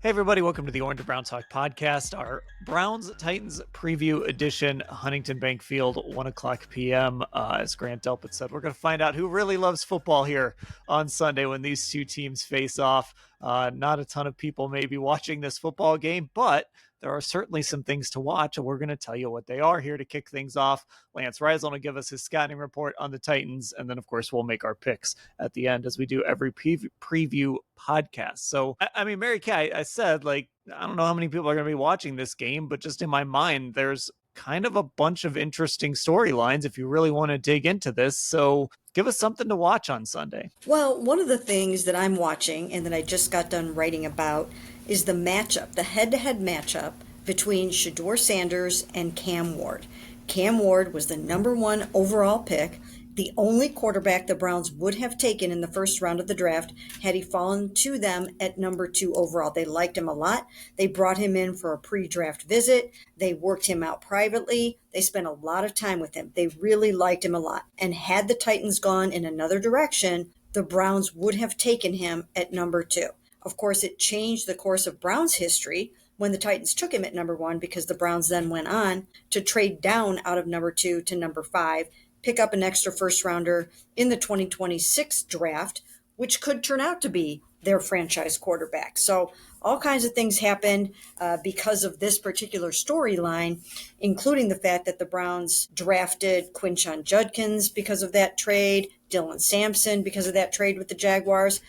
Hey, everybody, welcome to the Orange and Brown Talk podcast, our Browns Titans preview edition, Huntington Bank Field, 1 o'clock p.m. As Grant Delpit said, we're going to find out who really loves football here on Sunday when these two teams face off. Not a ton of people may be watching this football game, but there are certainly some things to watch, and we're going to tell you what they are here to kick things off. Lance Reisland will give us his scouting report on the Titans, and then, of course, we'll make our picks at the end as we do every preview podcast. So, I mean, Mary Kay, I said, like, I don't know how many people are going to be watching this game, but just in my mind, there's kind of a bunch of interesting storylines if you really want to dig into this. So give us something to watch on Sunday. Well, one of the things that I'm watching and that I just got done writing about is the matchup, the head-to-head matchup between Shedeur Sanders and Cam Ward. Cam Ward was the number one overall pick, the only quarterback the Browns would have taken in the first round of the draft had he fallen to them at number 2 overall. They liked him a lot. They brought him in for a pre-draft visit. They worked him out privately. They spent a lot of time with him. They really liked him a lot. And had the Titans gone in another direction, the Browns would have taken him at number 2. Of course, it changed the course of Browns history when the Titans took him at number 1, because the Browns then went on to trade down out of number 2 to number 5, pick up an extra first rounder in the 2026 draft, which could turn out to be their franchise quarterback. So all kinds of things happened because of this particular storyline, including the fact that the Browns drafted Quinshon Judkins because of that trade, Dylan Sampson because of that trade with the Jaguars.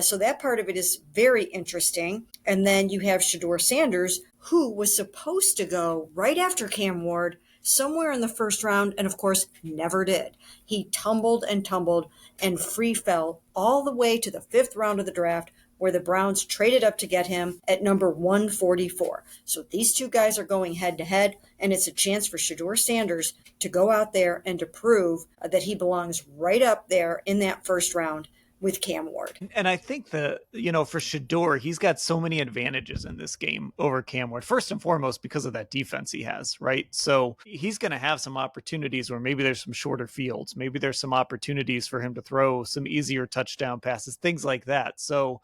So that part of it is very interesting. And then you have Shedeur Sanders, who was supposed to go right after Cam Ward somewhere in the first round, and of course never did. He tumbled and free fell all the way to the 5th round of the draft, where the Browns traded up to get him at number 144. So these two guys are going head to head, and it's a chance for Shedeur Sanders to go out there and to prove that he belongs right up there in that first round with Cam Ward. And I think for Shedeur, he's got so many advantages in this game over Cam Ward. First and foremost, because of that defense he has, right? So he's going to have some opportunities where maybe there's some shorter fields. Maybe there's some opportunities for him to throw some easier touchdown passes, things like that. So,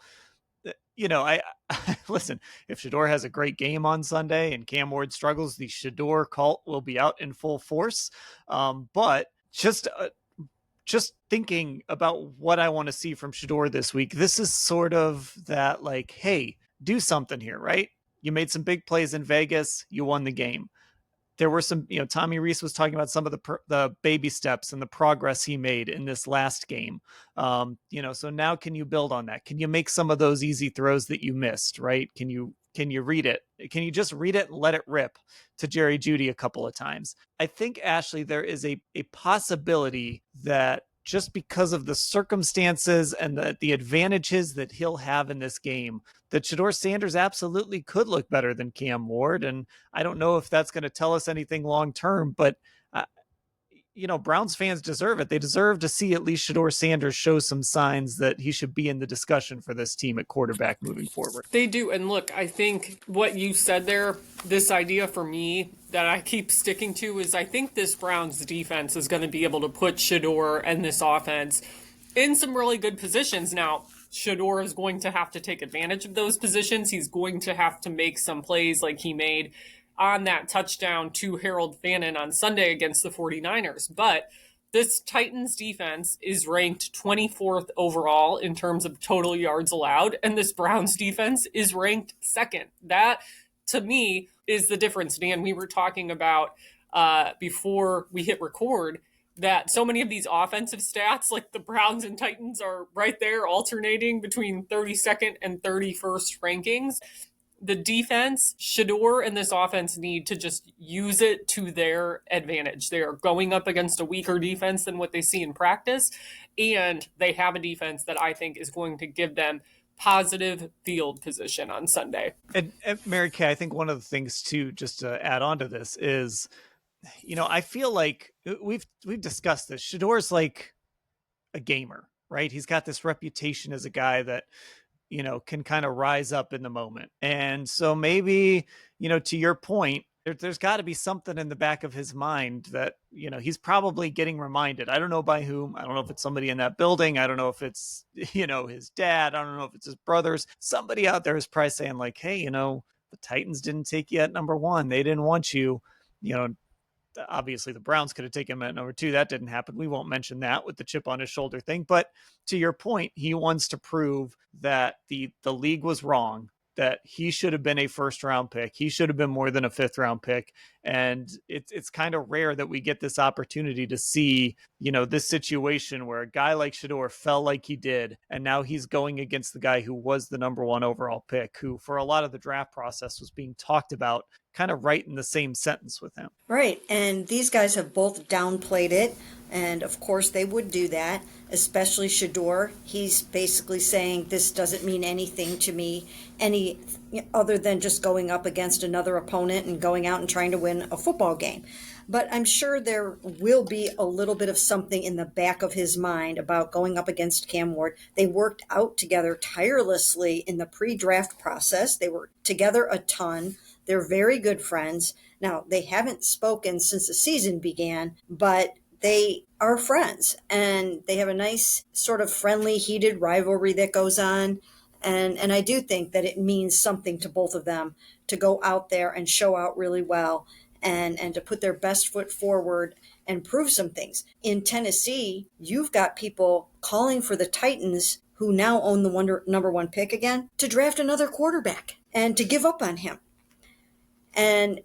I listen, if Shedeur has a great game on Sunday and Cam Ward struggles, the Shedeur cult will be out in full force. But just thinking about what I want to see from Shedeur this week, this is sort of that, like, hey, do something here, right? You made some big plays in Vegas. You won the game. There were some, Tommy Rees was talking about some of the baby steps and the progress he made in this last game. So now can you build on that? Can you make some of those easy throws that you missed, right? Can you read it? Can you just read it and let it rip to Jerry Jeudy a couple of times? I think, Ashley, there is a possibility that just because of the circumstances and the advantages that he'll have in this game, that Shedeur Sanders absolutely could look better than Cam Ward. And I don't know if that's going to tell us anything long term, but Browns fans deserve it. They deserve to see at least Shedeur Sanders show some signs that he should be in the discussion for this team at quarterback moving forward. They do. And look, I think what you said there, this idea for me that I keep sticking to is I think this Browns defense is going to be able to put Shedeur and this offense in some really good positions. Now, Shedeur is going to have to take advantage of those positions. He's going to have to make some plays like he made on that touchdown to Harold Fannin on Sunday against the 49ers. But this Titans defense is ranked 24th overall in terms of total yards allowed, and this Browns defense is ranked 2nd. That, to me, is the difference. Dan, we were talking about before we hit record that so many of these offensive stats, like the Browns and Titans, are right there alternating between 32nd and 31st rankings. The defense, Shedeur and this offense need to just use it to their advantage. They are going up against a weaker defense than what they see in practice, and they have a defense that I think is going to give them positive field position on Sunday. And Mary Kay, I think one of the things too, just to add on to this, is, I feel like we've discussed this. Shedeur's like a gamer, right? He's got this reputation as a guy that can kind of rise up in the moment. And so maybe, to your point, There's got to be something in the back of his mind that, he's probably getting reminded. I don't know by whom. I don't know if it's somebody in that building. I don't know if it's, his dad. I don't know if it's his brothers. Somebody out there is probably saying like, hey, the Titans didn't take you at number one. They didn't want you. You know, obviously the Browns could have taken him at number two. That didn't happen. We won't mention that with the chip on his shoulder thing. But to your point, he wants to prove that the league was wrong, that he should have been a first round pick. He should have been more than a fifth round pick. And it's kind of rare that we get this opportunity to see, this situation where a guy like Shedeur fell like he did. And now he's going against the guy who was the number one overall pick, who for a lot of the draft process was being talked about kind of right in the same sentence with him. Right. And these guys have both downplayed it. And of course, they would do that, especially Shedeur. He's basically saying this doesn't mean anything to me, any other than just going up against another opponent and going out and trying to win a football game. But I'm sure there will be a little bit of something in the back of his mind about going up against Cam Ward. They worked out together tirelessly in the pre-draft process. They were together a ton. They're very good friends. Now, they haven't spoken since the season began, but they are friends, and they have a nice sort of friendly, heated rivalry that goes on. And I do think that it means something to both of them to go out there and show out really well and to put their best foot forward and prove some things. In Tennessee, you've got people calling for the Titans, who now own the number one pick again, to draft another quarterback and to give up on him. And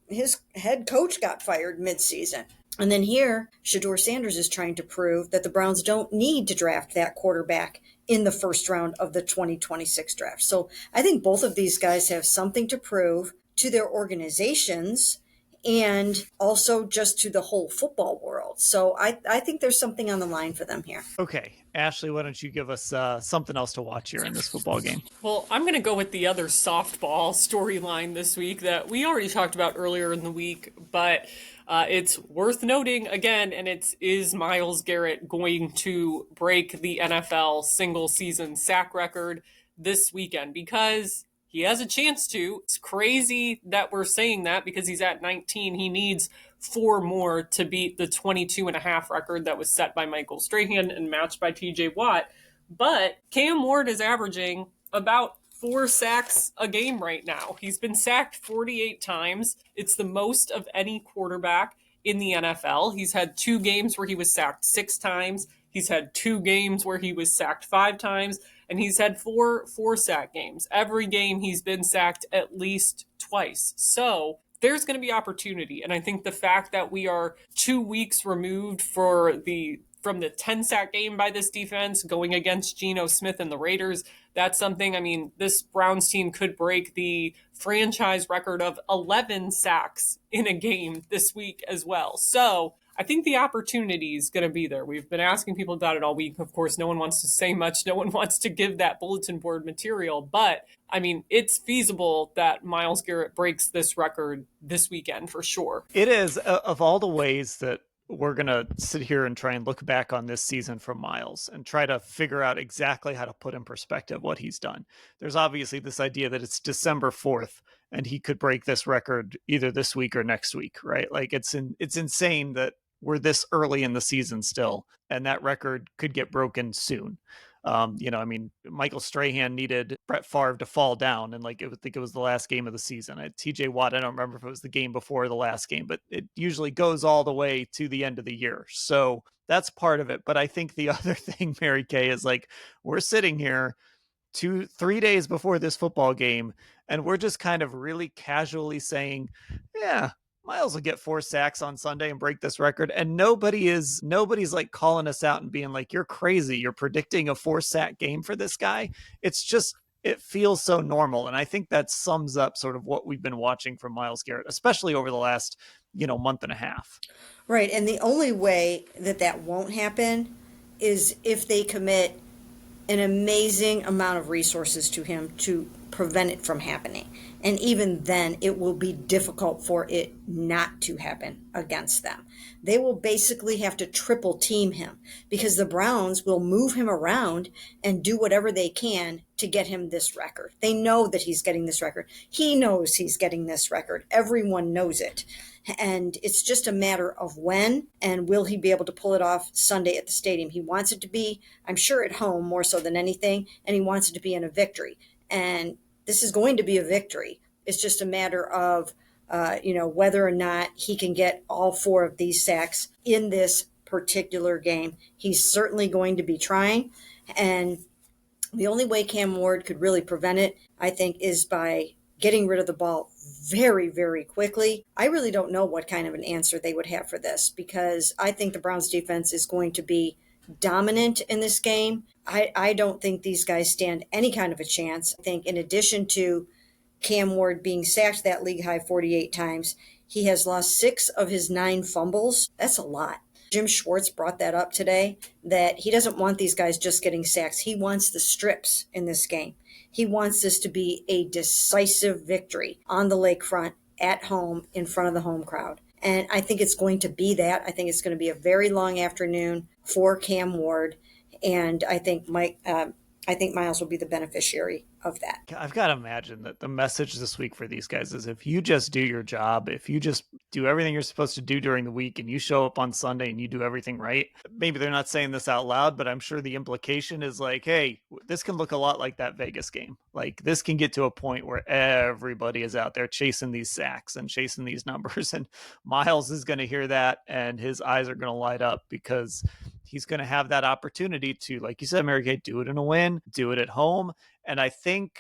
his head coach got fired midseason. And then here, Shedeur Sanders is trying to prove that the Browns don't need to draft that quarterback in the first round of the 2026 draft. So I think both of these guys have something to prove to their organizations and also just to the whole football world. So I think there's something on the line for them here. Okay. Ashley, why don't you give us something else to watch here in this football game? Well, I'm going to go with the other softball storyline this week that we already talked about earlier in the week, but it's worth noting again, and is Myles Garrett going to break the NFL single season sack record this weekend? Because he has a chance to. It's crazy that we're saying that because he's at 19. He needs 4 more to beat the 22.5 record that was set by Michael Strahan and matched by TJ Watt. But Cam Ward is averaging about 4 sacks a game right now. He's been sacked 48 times. It's the most of any quarterback in the NFL. He's had 2 games where he was sacked 6 times. He's had 2 games where he was sacked 5 times. And he's had 4 sack games. Every game he's been sacked at least twice. So there's going to be opportunity. And I think the fact that we are 2 weeks removed from the 10-sack game by this defense going against Geno Smith and the Raiders, that's something. I mean, this Browns team could break the franchise record of 11 sacks in a game this week as well. So I think the opportunity is going to be there. We've been asking people about it all week. Of course, no one wants to say much. No one wants to give that bulletin board material. But, I mean, it's feasible that Myles Garrett breaks this record this weekend for sure. It is. Of all the ways that we're going to sit here and try and look back on this season from Myles and try to figure out exactly how to put in perspective what he's done, there's obviously this idea that it's December 4th and he could break this record either this week or next week, right? Like it's insane that we're this early in the season still, and that record could get broken soon. I mean, Michael Strahan needed Brett Favre to fall down, and I think it was the last game of the season. TJ Watt, I don't remember if it was the game before the last game, but it usually goes all the way to the end of the year. So that's part of it. But I think the other thing, Mary Kay, is like we're sitting here 2-3 days before this football game, and we're just kind of really casually saying, yeah, Myles will get 4 sacks on Sunday and break this record. And nobody's like calling us out and being like, you're crazy. You're predicting a 4-sack game for this guy. It's just, it feels so normal. And I think that sums up sort of what we've been watching from Myles Garrett, especially over the last, month and a half. Right. And the only way that won't happen is if they commit an amazing amount of resources to him to prevent it from happening. And even then, it will be difficult for it not to happen against them. They will basically have to triple team him because the Browns will move him around and do whatever they can to get him this record. They know that he's getting this record. He knows he's getting this record. Everyone knows it. And it's just a matter of when and will he be able to pull it off Sunday at the stadium. He wants it to be, I'm sure, at home more so than anything, and he wants it to be in a victory. And this is going to be a victory. It's just a matter of, whether or not he can get all 4 of these sacks in this particular game. He's certainly going to be trying. And the only way Cam Ward could really prevent it, I think, is by getting rid of the ball very, very quickly. I really don't know what kind of an answer they would have for this because I think the Browns defense is going to be dominant in this game. I don't think these guys stand any kind of a chance. I think in addition to Cam Ward being sacked that league high 48 times, he has lost 6 of his 9 fumbles. That's a lot. Jim Schwartz brought that up today, that he doesn't want these guys just getting sacks. He wants the strips in this game. He wants this to be a decisive victory on the lakefront, at home, in front of the home crowd. And I think it's going to be that. I think it's going to be a very long afternoon for Cam Ward. And I think Myles will be the beneficiary of that. I've got to imagine that the message this week for these guys is if you just do your job, if you just do everything you're supposed to do during the week and you show up on Sunday and you do everything right, maybe they're not saying this out loud, but I'm sure the implication is like, hey, this can look a lot like that Vegas game. Like this can get to a point where everybody is out there chasing these sacks and chasing these numbers. And Myles is going to hear that and his eyes are going to light up because he's going to have that opportunity to, like you said, Mary Kay, do it in a win, do it at home. And I think,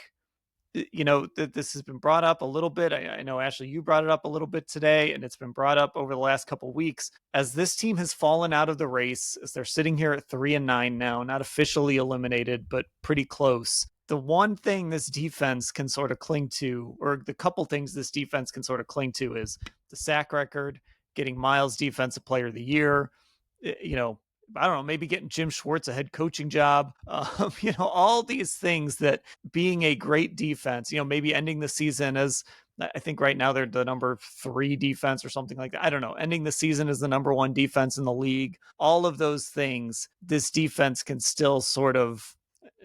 this has been brought up a little bit. I know, Ashley, you brought it up a little bit today, and it's been brought up over the last couple of weeks. As this team has fallen out of the race, as they're sitting here at 3-9 now, not officially eliminated, but pretty close. The one thing this defense can sort of cling to, or the couple things this defense can sort of cling to, is the sack record, getting Myles Defensive Player of the Year, I don't know, maybe getting Jim Schwartz a head coaching job, all these things that being a great defense, maybe ending the season as, I think right now they're the number 3 defense or something like that. I don't know, ending the season as the number 1 defense in the league. All of those things, this defense can still sort of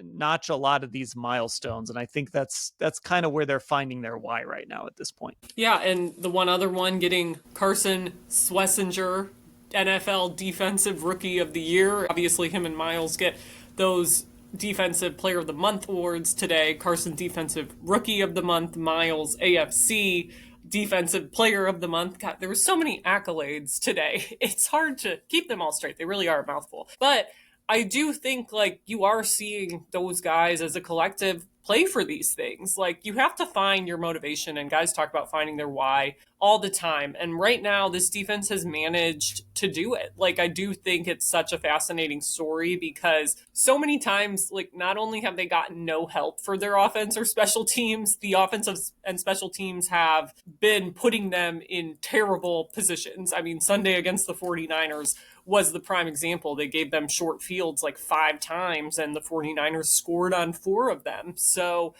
notch a lot of these milestones. And I think that's kind of where they're finding their why right now at this point. Yeah, and the one other one, getting Carson Schlesinger NFL Defensive Rookie of the Year. Obviously, him and Myles get those Defensive Player of the Month awards today. Carson Defensive Rookie of the Month, Myles AFC Defensive Player of the Month. God, there were so many accolades today. It's hard to keep them all straight. They really are a mouthful. But I do think you are seeing those guys as a collective play for these things. You have to find your motivation, and guys talk about finding their why all the time. And right now, this defense has managed to do it. I do think it's such a fascinating story because so many times, not only have they gotten no help for their offense or special teams, the offensive and special teams have been putting them in terrible positions. I mean, Sunday against the 49ers was the prime example. They gave them short fields 5 times, and the 49ers scored on 4 of them. So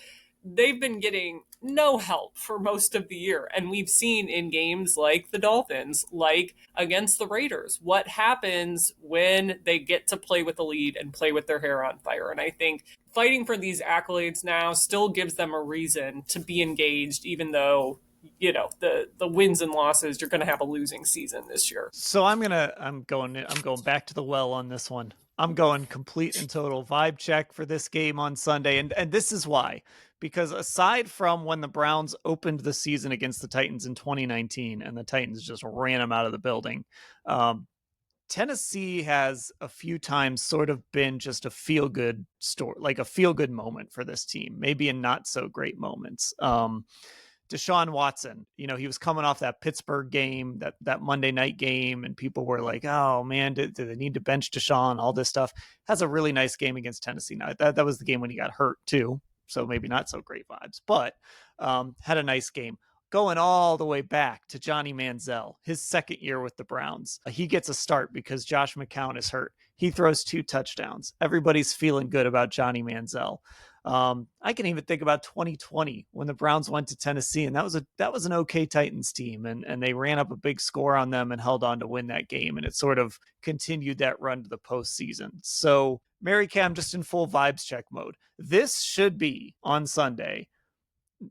they've been getting no help for most of the year. And we've seen in games like the Dolphins, like against the Raiders, what happens when they get to play with the lead and play with their hair on fire. And I think fighting for these accolades now still gives them a reason to be engaged, even though the wins and losses, you're going to have a losing season this year. So I'm going back to the well on this one. I'm going complete and total vibe check for this game on Sunday. And this is why, because aside from when the Browns opened the season against the Titans in 2019 and the Titans just ran them out of the building, Tennessee has a few times sort of been just a feel-good story, a feel-good moment for this team, maybe in not so great moments. Deshaun Watson, he was coming off that Pittsburgh game, that Monday night game, and people were like, oh man, do they need to bench Deshaun? All this stuff. Has a really nice game against Tennessee. Now that was the game when he got hurt too, so maybe not so great vibes, but had a nice game. Going all the way back to Johnny Manziel, his second year with the Browns. He gets a start because Josh McCown is hurt. He throws 2 touchdowns. Everybody's feeling good about Johnny Manziel. I can even think about 2020 when the Browns went to Tennessee, and that was an okay Titans team, and they ran up a big score on them and held on to win that game, and it sort of continued that run to the postseason. So Mary Cam, just in full vibes check mode. This should be on Sunday,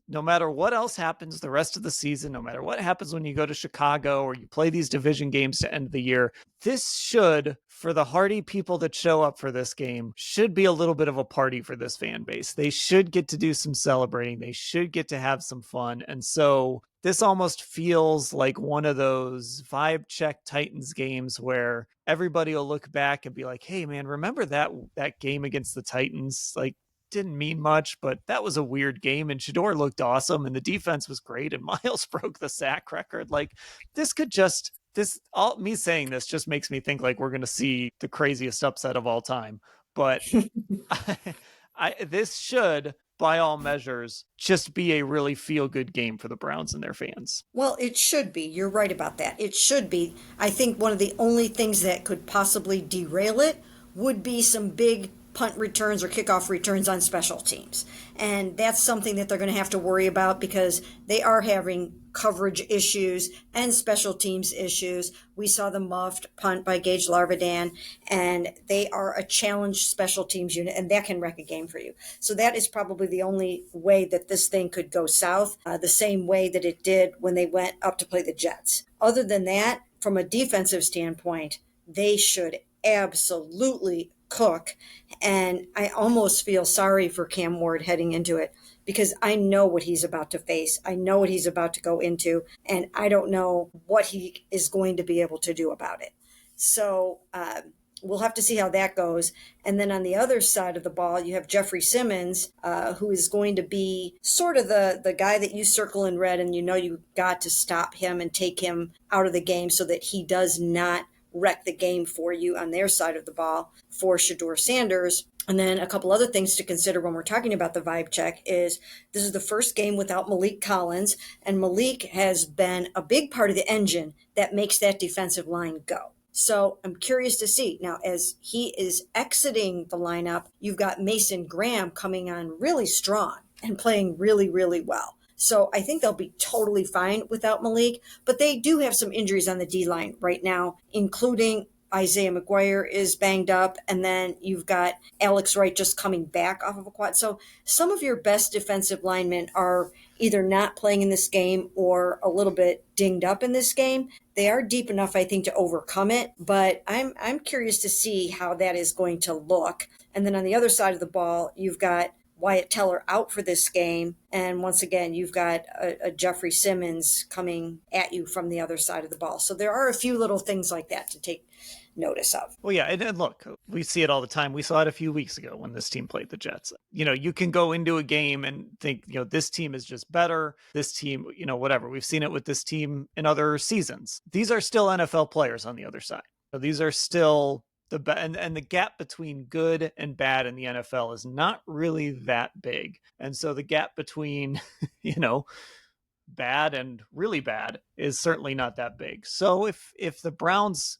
no matter what else happens the rest of the season, no matter what happens when you go to Chicago or you play these division games to end the year, this should, for the hardy people that show up for this game, should be a little bit of a party for this fan base. They should get to do some celebrating. They should get to have some fun. And so this almost feels like one of those vibe check Titans games where everybody will look back and be like, hey man, remember that game against the Titans? Like, didn't mean much, but that was a weird game. And Shedeur looked awesome, and the defense was great. And Myles broke the sack record. Like, this could just all me saying this just makes me think like we're going to see the craziest upset of all time. But this should, by all measures, just be a really feel good game for the Browns and their fans. Well, it should be. You're right about that. It should be. I think one of the only things that could possibly derail it would be some big punt returns or kickoff returns on special teams. And that's something that they're going to have to worry about because they are having coverage issues and special teams issues. We saw the muffed punt by Gage Larvadan, and they are a challenged special teams unit, and that can wreck a game for you. So that is probably the only way that this thing could go south, the same way that it did when they went up to play the Jets. Other than that, from a defensive standpoint, they should absolutely cook. And I almost feel sorry for Cam Ward heading into it because I know what he's about to face. I know what he's about to go into, and I don't know what he is going to be able to do about it. So we'll have to see how that goes. And then on the other side of the ball, you have Jeffrey Simmons, who is going to be sort of the guy that you circle in red, and you know you got to stop him and take him out of the game so that he does not wreck the game for you on their side of the ball for Shedeur Sanders. And then a couple other things to consider when we're talking about the vibe check is this is the first game without Malik Collins, and Malik has been a big part of the engine that makes that defensive line go. So I'm curious to see. Now, as he is exiting the lineup, you've got Mason Graham coming on really strong and playing really, really well. So I think they'll be totally fine without Malik, but they do have some injuries on the D-line right now, including Isaiah McGuire is banged up, and then you've got Alex Wright just coming back off of a quad. So some of your best defensive linemen are either not playing in this game or a little bit dinged up in this game. They are deep enough, I think, to overcome it, but I'm curious to see how that is going to look. And then on the other side of the ball, you've got Wyatt Teller out for this game. And once again, you've got a Jeffrey Simmons coming at you from the other side of the ball. So there are a few little things like that to take notice of. Well, yeah, and look, we see it all the time. We saw it a few weeks ago when this team played the Jets. You know, you can go into a game and think, you know, this team is just better. This team, you know, whatever. We've seen it with this team in other seasons. These are still NFL players on the other side. So these are still and the gap between good and bad in the NFL is not really that big. And so the gap between, you know, bad and really bad is certainly not that big. So if the Browns,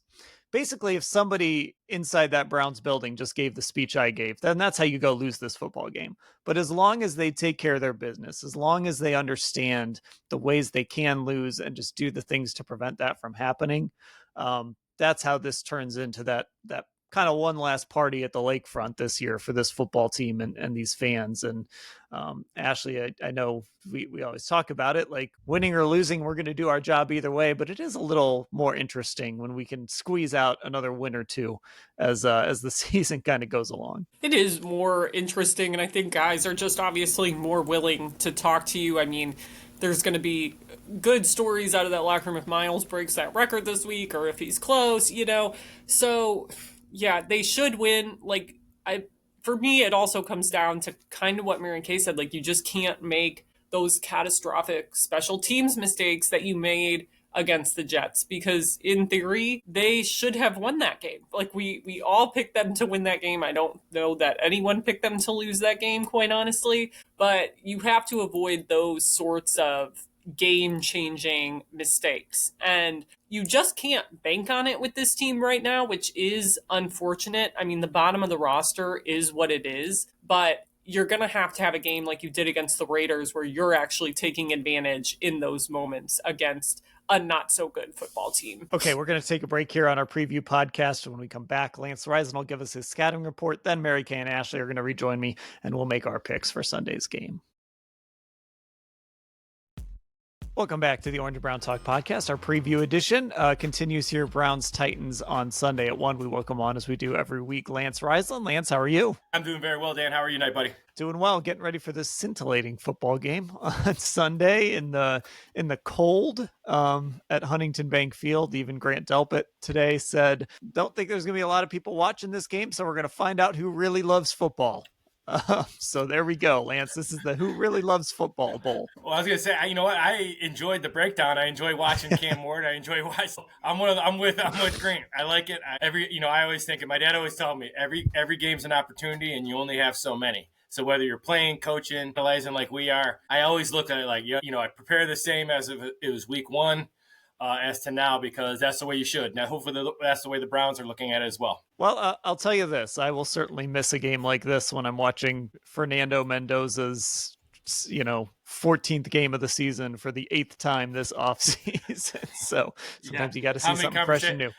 basically if somebody inside that Browns building just gave the speech I gave, then that's how you go lose this football game. But as long as they take care of their business, as long as they understand the ways they can lose and just do the things to prevent that from happening, that's how this turns into that kind of one last party at the lakefront this year for this football team and these fans. And Ashley, I know we always talk about it, like winning or losing, we're going to do our job either way, but it is a little more interesting when we can squeeze out another win or two as the season kind of goes along. It is more interesting, and I think guys are just obviously more willing to talk to you. I mean, there's going to be good stories out of that locker room if Myles breaks that record this week or if he's close, you know. So, yeah, they should win. Like, for me, it also comes down to kind of what Mary and Kay said. Like, you just can't make those catastrophic special teams mistakes that you made against the Jets, because in theory, they should have won that game. Like, we all picked them to win that game. I don't know that anyone picked them to lose that game, quite honestly, but you have to avoid those sorts of game-changing mistakes. And you just can't bank on it with this team right now, which is unfortunate. I mean, the bottom of the roster is what it is, but you're going to have a game like you did against the Raiders where you're actually taking advantage in those moments against a not so good football team. Okay, we're going to take a break here on our preview podcast. When we come back, Lance Reisland will give us his scouting report. Then Mary Kay and Ashley are going to rejoin me, and we'll make our picks for Sunday's game. Welcome back to the Orange and Brown Talk podcast. Our preview edition continues here. Browns Titans on Sunday at 1. We welcome on, as we do every week, Lance Reisland. Lance, how are you? I'm doing very well, Dan. How are you tonight, buddy? Doing well. Getting ready for this scintillating football game on Sunday in the cold at Huntington Bank Field. Even Grant Delpit today said, "Don't think there's going to be a lot of people watching this game, so we're going to find out who really loves football." So there we go, Lance. This is the Who Really Loves Football Bowl. Well, I was gonna say, you know what? I enjoyed the breakdown. I enjoy watching Cam Ward. I enjoy watching. I'm with Grant. I like it. I always think it. My dad always told me every game's an opportunity, and you only have so many. So whether you're playing, coaching, analyzing like we are, I always look at it like, I prepare the same as if it was week one. As to now, because that's the way you should. Now, hopefully that's the way the Browns are looking at it as well. Well, I'll tell you this. I will certainly miss a game like this when I'm watching Fernando Mendoza's, 14th game of the season for the 8th time this offseason. So sometimes you got to see something fresh and new.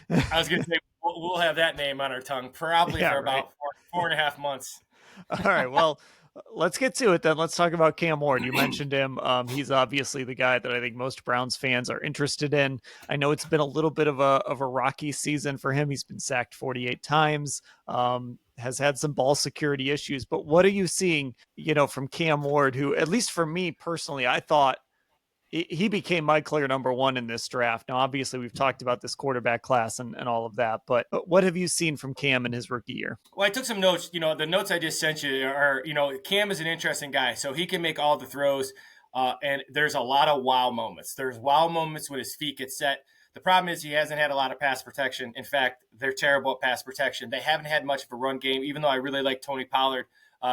I was going to say, we'll have that name on our tongue probably for about 4.5 months. All right, well, let's get to it then. Let's talk about Cam Ward. You mentioned him. He's obviously the guy that I think most Browns fans are interested in. I know it's been a little bit of a rocky season for him. He's been sacked 48 times, has had some ball security issues. But what are you seeing, from Cam Ward, who, at least for me personally, I thought he became my clear number one in this draft. Now, obviously, we've talked about this quarterback class and all of that, but what have you seen from Cam in his rookie year? Well, I took some notes. The notes I just sent you are, Cam is an interesting guy. So he can make all the throws, and there's a lot of wow moments. There's wow moments when his feet get set. The problem is he hasn't had a lot of pass protection. In fact, they're terrible at pass protection. They haven't had much of a run game, even though I really like Tony Pollard.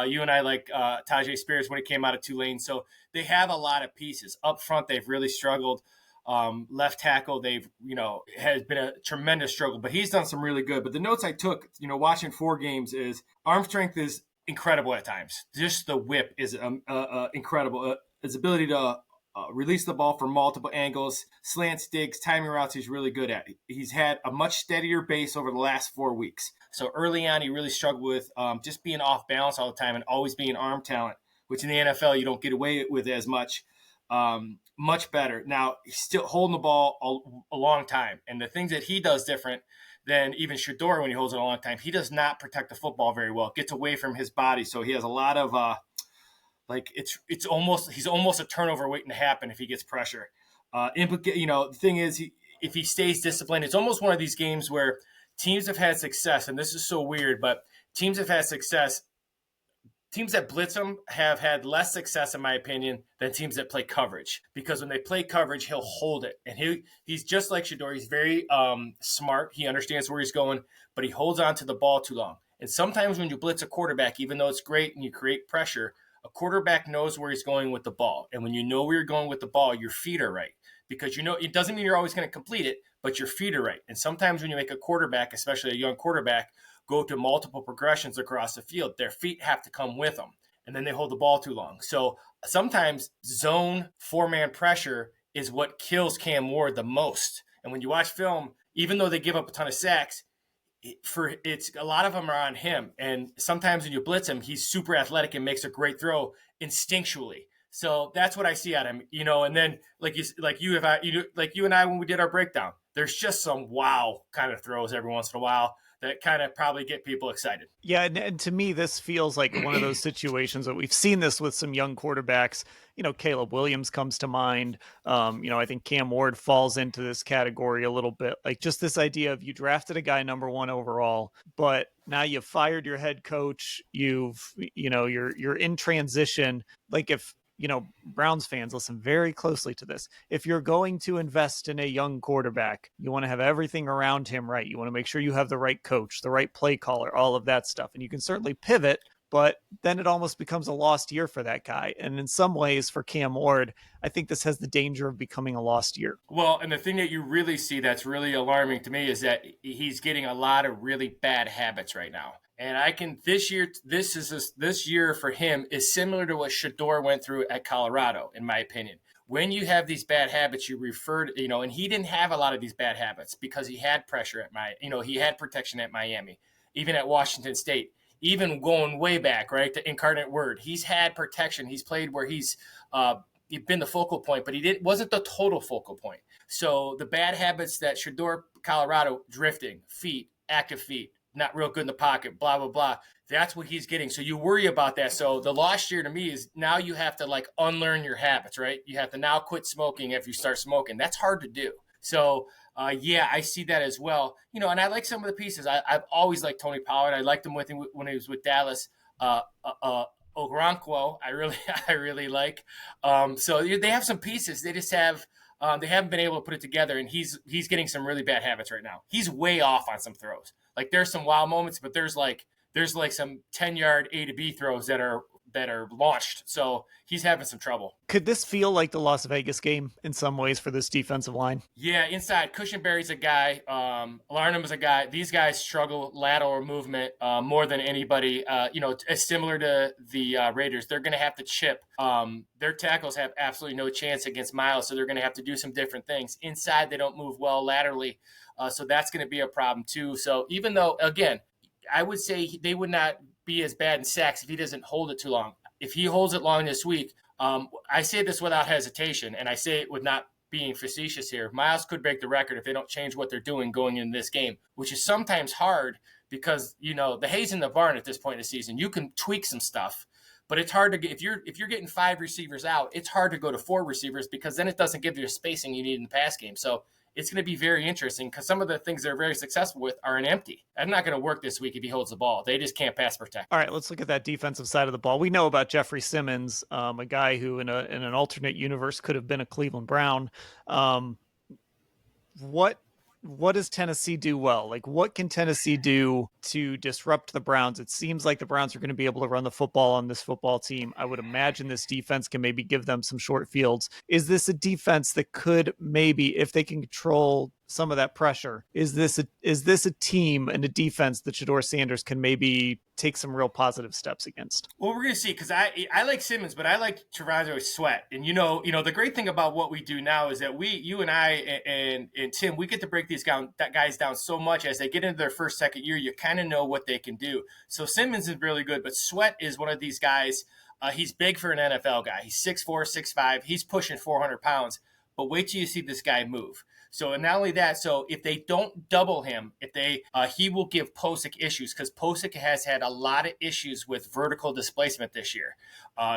You and I like Tajay Spears when he came out of Tulane. So they have a lot of pieces. Up front, they've really struggled. Left tackle, has been a tremendous struggle, but he's done some really good. But the notes I took, watching 4 games is arm strength is incredible at times. Just the whip is incredible. His ability to release the ball from multiple angles, slants, digs, timing routes, he's really good at. He's had a much steadier base over the last 4 weeks. So early on, he really struggled with just being off balance all the time and always being arm talent, which in the NFL you don't get away with as much. Much better. Now, he's still holding the ball a long time. And the things that he does different than even Shedeur when he holds it a long time, he does not protect the football very well. It gets away from his body. So he has a lot of he's almost a turnover waiting to happen if he gets pressure. The thing is, if he stays disciplined, it's almost one of these games where teams have had success, and this is so weird, but teams have had success. Teams that blitz him have had less success, in my opinion, than teams that play coverage. Because when they play coverage, he'll hold it. And he's just like Shedeur. He's very smart. He understands where he's going, but he holds on to the ball too long. And sometimes when you blitz a quarterback, even though it's great and you create pressure, a quarterback knows where he's going with the ball. And when you know where you're going with the ball, your feet are right. Because it doesn't mean you're always going to complete it, but your feet are right. And sometimes when you make a quarterback, especially a young quarterback, go to multiple progressions across the field, their feet have to come with them, and then they hold the ball too long. So sometimes zone 4-man pressure is what kills Cam Ward the most. And when you watch film, even though they give up a ton of sacks, a lot of them are on him. And sometimes when you blitz him, he's super athletic and makes a great throw instinctually. So that's what I see at him, And then like you and I when we did our breakdown, there's just some wow kind of throws every once in a while that kind of probably get people excited. Yeah, and to me, this feels like one of those situations that we've seen this with some young quarterbacks. Caleb Williams comes to mind. I think Cam Ward falls into this category a little bit. Like just this idea of you drafted a guy number 1 overall, but now you've fired your head coach. You're in transition. Like if Browns fans, listen very closely to this. If you're going to invest in a young quarterback, you want to have everything around him right. You want to make sure you have the right coach, the right play caller, all of that stuff. And you can certainly pivot, but then it almost becomes a lost year for that guy. And in some ways for Cam Ward, I think this has the danger of becoming a lost year. Well, and the thing that you really see that's really alarming to me is that he's getting a lot of really bad habits right now. And this year for him is similar to what Shedeur went through at Colorado, in my opinion. When you have these bad habits, you refer to, and he didn't have a lot of these bad habits because he had pressure he had protection at Miami, even at Washington State, even going way back, right, to Incarnate Word. He's had protection. He's played where he's been the focal point, but wasn't the total focal point. So the bad habits that Shedeur, Colorado, drifting, active feet, not real good in the pocket, blah, blah, blah. That's what he's getting. So you worry about that. So the lost year to me is now you have to unlearn your habits, right? You have to now quit smoking if you start smoking. That's hard to do. So I see that as well. And I like some of the pieces. I've always liked Tony Pollard. I liked him when he was with Dallas. Okoronkwo, I really like. So they have some pieces. They just have. They haven't been able to put it together, and he's getting some really bad habits right now. He's way off on some throws. There's some wow moments, but there's some 10-yard A to B throws that are launched. So he's having some trouble. Could this feel like the Las Vegas game in some ways for this defensive line? Yeah, inside, Cushenberry's a guy. Larnum's a guy. These guys struggle lateral movement more than anybody. Similar to the Raiders. They're going to have to chip. Their tackles have absolutely no chance against Myles, so they're going to have to do some different things. Inside, they don't move well laterally, so that's going to be a problem too. So even though, again, I would say they would not be as bad in sacks if he doesn't hold it too long. If he holds it long this week, I say this without hesitation, and I say it with not being facetious here. Myles could break the record if they don't change what they're doing going in this game, which is sometimes hard because, the hay's in the barn at this point in the season. You can tweak some stuff, but it's hard to get, if you're getting 5 receivers out, it's hard to go to 4 receivers because then it doesn't give you the spacing you need in the pass game. So it's going to be very interesting because some of the things they're very successful with are an empty. That's not going to work this week if he holds the ball. They just can't pass protect. All right, let's look at that defensive side of the ball. We know about Jeffrey Simmons, a guy who in an alternate universe could have been a Cleveland Brown. What does Tennessee do well? What can Tennessee do to disrupt the Browns? It seems like the Browns are going to be able to run the football on this football team. I would imagine this defense can maybe give them some short fields. Is this a defense that could maybe, if they can control some of that pressure, is this a team and a defense that Shedeur Sanders can maybe take some real positive steps against? Well, we're going to see, because I like Simmons, but I like Terazio Sweat. And, the great thing about what we do now is that you and I and Tim, we get to break these guys down so much as they get into their first, second year, you kind of know what they can do. So Simmons is really good, but Sweat is one of these guys. He's big for an NFL guy. He's 6'4", 6'5". He's pushing 400 pounds. But wait till you see this guy move. So not only that, so if they don't double him, he will give Posick issues because Posick has had a lot of issues with vertical displacement this year,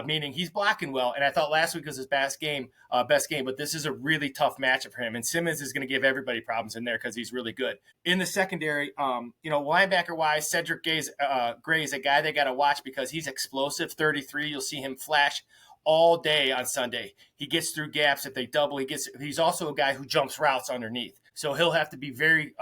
meaning he's blocking well. And I thought last week was his best game, but this is a really tough matchup for him. And Simmons is going to give everybody problems in there because he's really good. In the secondary, linebacker-wise, Cedric Gray is a guy they got to watch because he's explosive, 33. You'll see him flash all day on Sunday. He gets through gaps if they double. He's also a guy who jumps routes underneath. So he'll have to be very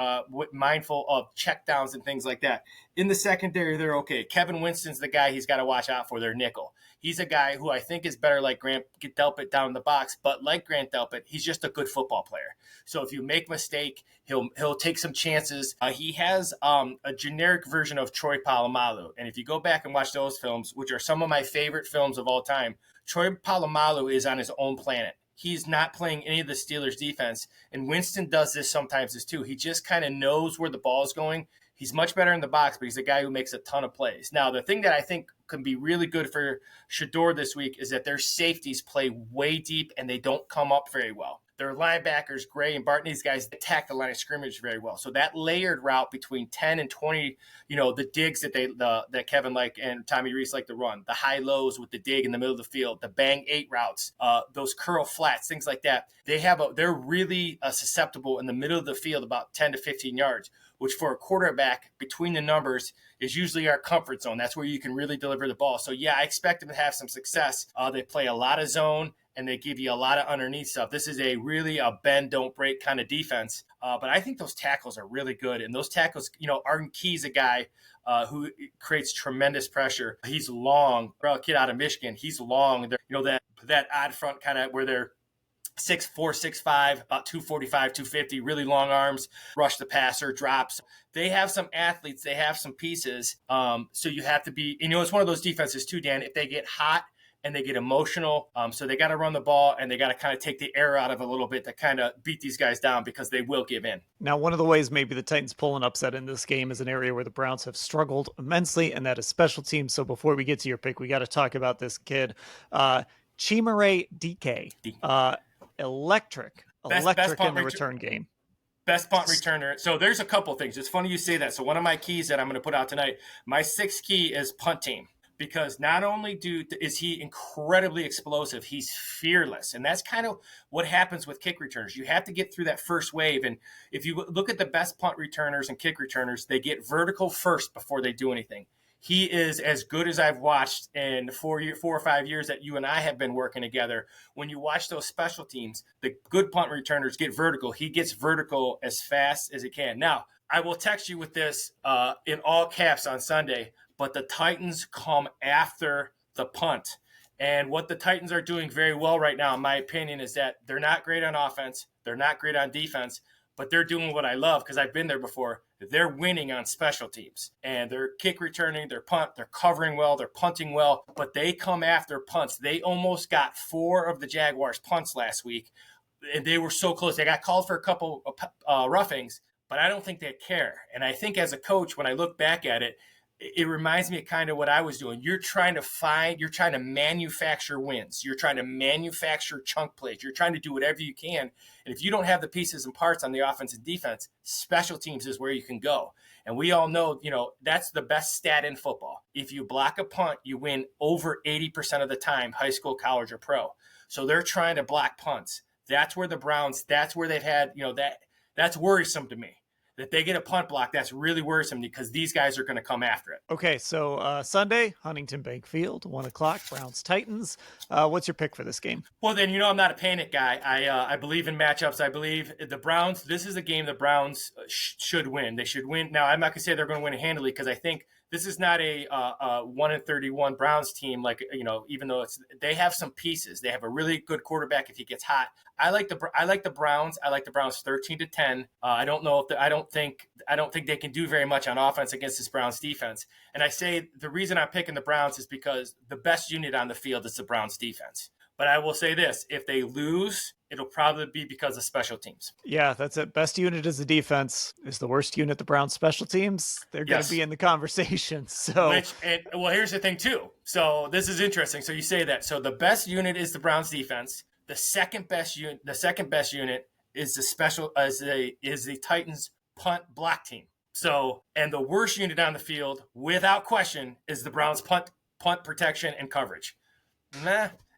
mindful of checkdowns and things like that. In the secondary, they're okay. Kevin Winston's the guy he's got to watch out for, their nickel. He's a guy who I think is better like Grant Delpit down in the box, but like Grant Delpit, he's just a good football player. So if you make a mistake, he'll take some chances. He has a generic version of Troy Polamalu. And if you go back and watch those films, which are some of my favorite films of all time, Troy Polamalu is on his own planet. He's not playing any of the Steelers' defense. And Winston does this sometimes too. He just kind of knows where the ball is going. He's much better in the box, but he's a guy who makes a ton of plays. Now, the thing that I think can be really good for Shedeur this week is that their safeties play way deep and they don't come up very well. Their linebackers, Gray and Barton, these guys attack the line of scrimmage very well. So that layered route between 10 and 20, the digs that Kevin and Tommy Rees like to run, the high lows with the dig in the middle of the field, the bang 8 routes, those curl flats, things like that. They're really susceptible in the middle of the field, about 10 to 15 yards, which for a quarterback between the numbers is usually our comfort zone. That's where you can really deliver the ball. So yeah, I expect them to have some success. They play a lot of zone, and they give you a lot of underneath stuff. This is really a bend, don't break kind of defense. But I think those tackles are really good. And those tackles, Arden Key's a guy who creates tremendous pressure. He's long. A kid out of Michigan, he's long. That odd front kind of where they're 6'4", 6'5", about 245, 250, really long arms, rush the passer, drops. They have some athletes, they have some pieces. So you have to be, it's one of those defenses too, Dan, if they get hot and they get emotional. So they got to run the ball and they got to kind of take the air out of it a little bit to kind of beat these guys down because they will give in. Now, one of the ways maybe the Titans pull an upset in this game is an area where the Browns have struggled immensely, and that is special teams. So before we get to your pick, we got to talk about this kid, Chimere DK. Electric best in the return game. Best punt returner. So there's a couple things. It's funny you say that. So one of my keys that I'm going to put out tonight, my sixth key is punt team. Because not only is he incredibly explosive, he's fearless. And that's kind of what happens with kick returners. You have to get through that first wave. And if you look at the best punt returners and kick returners, they get vertical first before they do anything. He is as good as I've watched in the 4 or 5 years that you and I have been working together. When you watch those special teams, the good punt returners get vertical. He gets vertical as fast as he can. Now, I will text you with this in all caps on Sunday, but the Titans come after the punt. And what the Titans are doing very well right now, in my opinion, is that they're not great on offense. They're not great on defense, but they're doing what I love because I've been there before. They're winning on special teams. And they're kick returning, they're punt, they're covering well, they're punting well, but they come after punts. They almost got 4 of the Jaguars' punts last week, and they were so close. They got called for a couple roughings, but I don't think they care. And I think as a coach, when I look back at it, it reminds me of kind of what I was doing. You're trying to manufacture wins. You're trying to manufacture chunk plays. You're trying to do whatever you can. And if you don't have the pieces and parts on the offense and defense, special teams is where you can go. And we all know, that's the best stat in football. If you block a punt, you win over 80% of the time, high school, college, or pro. So they're trying to block punts. That's where the Browns, that's where they've had, that's worrisome to me. That they get a punt block, that's really worrisome because these guys are going to come after it. Okay, so Sunday, Huntington Bank Field, 1 o'clock, Browns-Titans. What's your pick for this game? Well, then, I'm not a panic guy. I believe in matchups. I believe the Browns, this is a game the Browns should win. They should win. Now, I'm not going to say they're going to win handily because I think this is not a 1-31 Browns team. Like, even though they have some pieces, they have a really good quarterback if he gets hot. I like the Browns. I like the Browns 13-10. I don't think they can do very much on offense against this Browns defense. And I say the reason I'm picking the Browns is because the best unit on the field is the Browns defense. But I will say this, if they lose, it'll probably be because of special teams. Yeah, that's it. Best unit is the defense. Is the worst unit the Browns special teams? They're going to be in the conversation. So, here's the thing too. So this is interesting. So you say that. So the best unit is the Browns defense. The second best unit is the Titans punt block team. So, and the worst unit on the field, without question, is the Browns punt protection and coverage.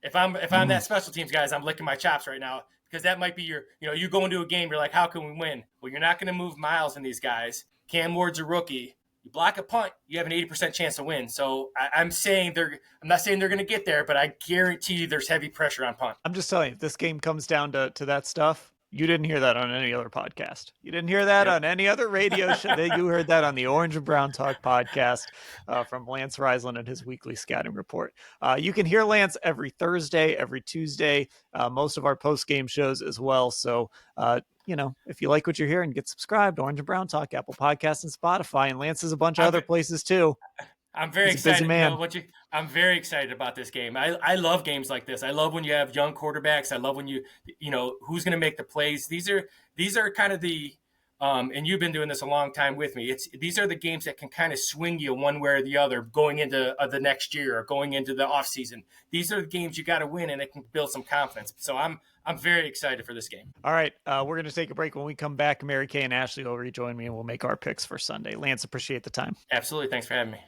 If I'm that special teams guys, I'm licking my chops right now because that might be you go into a game, you're like, how can we win? Well, you're not going to move Myles and these guys. Cam Ward's a rookie. You block a punt, you have an 80% chance to win. So I'm not saying they're going to get there, but I guarantee you there's heavy pressure on punt. I'm just telling you, if this game comes down to that stuff, you didn't hear that on any other podcast. You didn't hear that on any other radio show. You heard that on the Orange and Brown Talk podcast from Lance Reisland and his weekly scouting report. You can hear Lance every Thursday, every Tuesday, most of our post-game shows as well. So, if you like what you're hearing, get subscribed. Orange and Brown Talk, Apple Podcasts, and Spotify. And Lance is a bunch of other places too. I'm very excited. I'm very excited about this game. I love games like this. I love when you have young quarterbacks. I love when who's going to make the plays. These are kind of the and you've been doing this a long time with me. These are the games that can kind of swing you one way or the other going into the next year or going into the off season. These are the games you got to win, and it can build some confidence. So I'm very excited for this game. All right, we're going to take a break. When we come back, Mary Kay and Ashley will rejoin me, and we'll make our picks for Sunday. Lance, appreciate the time. Absolutely. Thanks for having me.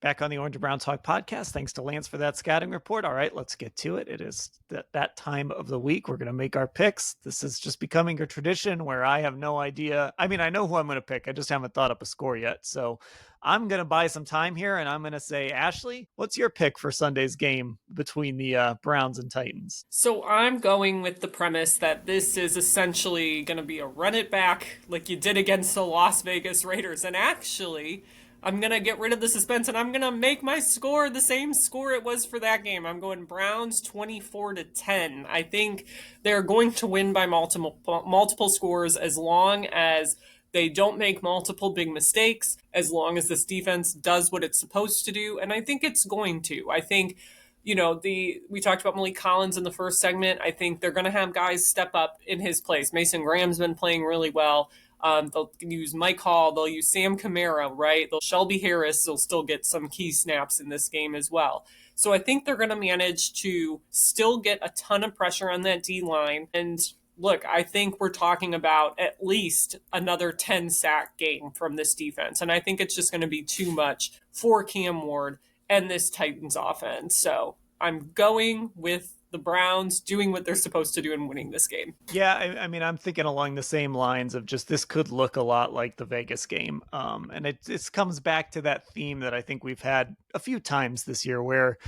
Back on the Orange and Brown Talk podcast. Thanks to Lance for that scouting report. All right, let's get to it. It is that time of the week. We're going to make our picks. This is just becoming a tradition where I have no idea. I mean, I know who I'm going to pick. I just haven't thought up a score yet. So I'm going to buy some time here, and I'm going to say, Ashley, what's your pick for Sunday's game between the Browns and Titans? So I'm going with the premise that this is essentially going to be a run it back like you did against the Las Vegas Raiders. And actually, I'm going to get rid of the suspense and I'm going to make my score the same score it was for that game. I'm going Browns 24-10. I think they're going to win by multiple scores as long as they don't make multiple big mistakes, as long as this defense does what it's supposed to do. And I think it's going to. I think, we talked about Malik Collins in the first segment. I think they're going to have guys step up in his place. Mason Graham's been playing really well. They'll use Mike Hall. They'll use Sam Kamara, right? Shelby Harris will still get some key snaps in this game as well. So I think they're going to manage to still get a ton of pressure on that D-line. And look, I think we're talking about at least another 10-sack game from this defense. And I think it's just going to be too much for Cam Ward and this Titans offense. So I'm going with the Browns doing what they're supposed to do and winning this game. Yeah, I mean, I'm thinking along the same lines of just this could look a lot like the Vegas game. And it comes back to that theme that I think we've had a few times this year where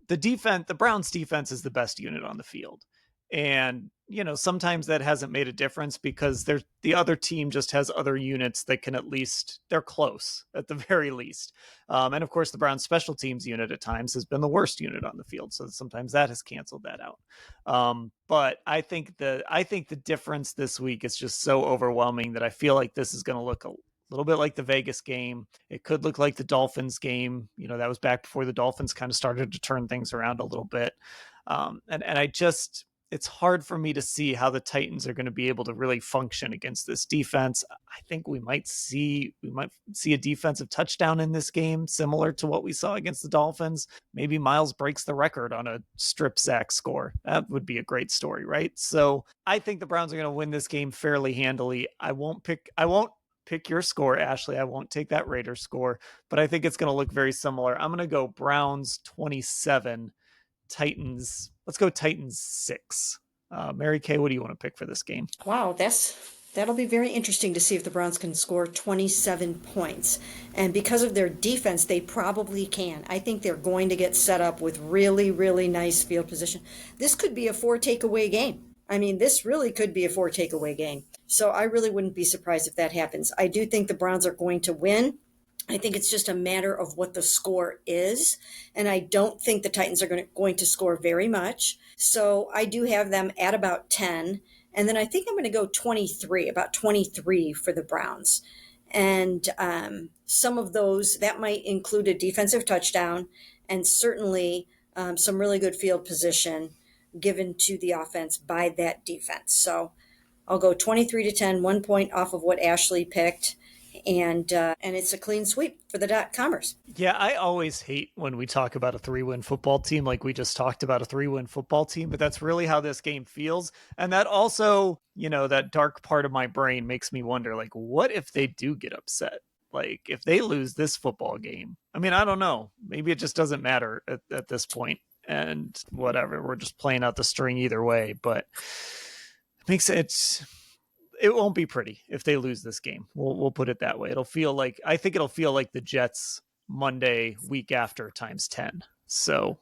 the Browns defense is the best unit on the field. And, sometimes that hasn't made a difference because the other team just has other units that can they're close at the very least. And of course, the Browns special teams unit at times has been the worst unit on the field. So sometimes that has canceled that out. But I think the difference this week is just so overwhelming that I feel like this is going to look a little bit like the Vegas game. It could look like the Dolphins game. That was back before the Dolphins kind of started to turn things around a little bit. It's hard for me to see how the Titans are going to be able to really function against this defense. I think we might see a defensive touchdown in this game, similar to what we saw against the Dolphins. Maybe Myles breaks the record on a strip sack score. That would be a great story, right? So I think the Browns are going to win this game fairly handily. I won't pick your score, Ashley. I won't take that Raiders score, but I think it's going to look very similar. I'm going to go Browns 27, Titans. Let's go Titans 6. Mary Kay, what do you want to pick for this game? Wow, that'll be very interesting to see if the Browns can score 27 points. And because of their defense, they probably can. I think they're going to get set up with really, really nice field position. This could be a 4-takeaway game. I mean, this really could be a 4-takeaway game. So I really wouldn't be surprised if that happens. I do think the Browns are going to win. I think it's just a matter of what the score is. And I don't think the Titans are going to score very much. So I do have them at about 10. And then I think I'm going to go 23, about 23 for the Browns. And some of those, that might include a defensive touchdown and certainly some really good field position given to the offense by that defense. So I'll go 23-10, 1 point off of what Ashley picked. And it's a clean sweep for the .comers. Yeah, I always hate when we talk about a 3-win football team like we just talked about a 3-win football team, but that's really how this game feels. And that also, that dark part of my brain makes me wonder, like, what if they do get upset? Like, if they lose this football game? I mean, I don't know. Maybe it just doesn't matter at this point. And whatever, we're just playing out the string either way. But it won't be pretty if they lose this game. We'll put it that way. I think it'll feel like the Jets Monday week after times 10. So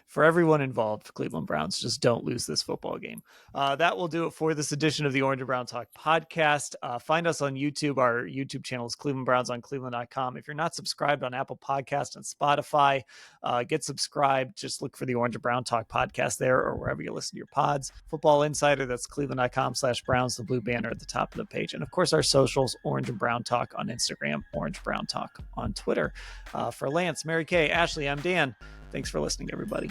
for everyone involved, Cleveland Browns, just don't lose this football game. That will do it for this edition of the Orange and Brown Talk podcast. Find us on YouTube. Our YouTube channel is Cleveland Browns on cleveland.com. If you're not subscribed on Apple Podcasts and Spotify, get subscribed. Just look for the Orange and Brown Talk podcast there or wherever you listen to your pods. Football Insider, that's cleveland.com/Browns, the blue banner at the top of the page. And of course, our socials, Orange and Brown Talk on Instagram, Orange Brown Talk on Twitter. For Lance, Mary Kay, Ashley, I'm Dan. Thanks for listening, everybody.